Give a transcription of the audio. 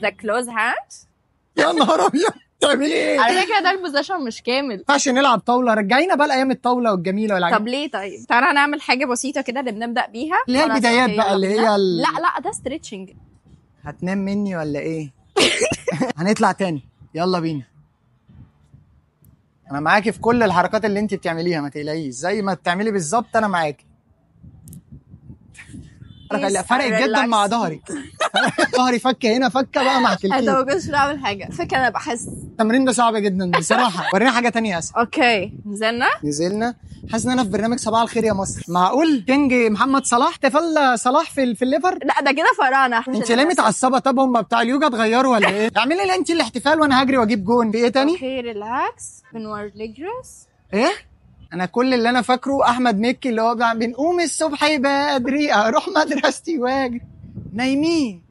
ذا كلوز هاند. يا نهار ابيض تعملي ايه؟ على فكره ده البوزيشن مش كامل. ما ينفعش نلعب طاوله، رجعينا بقى لايام الطاوله والجميله والعجيبه. طب ليه؟ طيب تعالى نعمل حاجه بسيطه كده اللي بنبدا بيها، اللي هي البدايات بقى، اللي هي لا ده ستريتشنج. هتنام مني ولا ايه؟ هنطلع تاني، يلا بينا. انا معاكي في كل الحركات اللي انت بتعمليها، ما تقلقيش، زي ما بتعملي بالظبط انا معاكي. فرقت جدا مع ظهري. ظهري فك هنا فكه بقى مع كلتين. انا ما كنتش بعمل حاجه، فكره انا بحس التمرين ده صعب جدا بصراحه. ورينا حاجه تانية اسهل. اوكي نزلنا. حاسس ان انا في برنامج صباح الخير يا مصر. معقول كينج محمد صلاح احتفل صلاح في الليفر؟ لا ده كده فرانا. انت ليه متعصبه؟ طب هم بتاع اليوجا اتغيروا ولا ايه؟ اعملي لي انت الاحتفال وانا هجري واجيب جون. في ايه تاني؟ اوكي ريلاكس. بنورد ليجرس. ايه؟ انا كل اللي انا فاكره احمد مكي اللي هو بنقوم الصبح بدري اروح مدرستي واجري. نايمين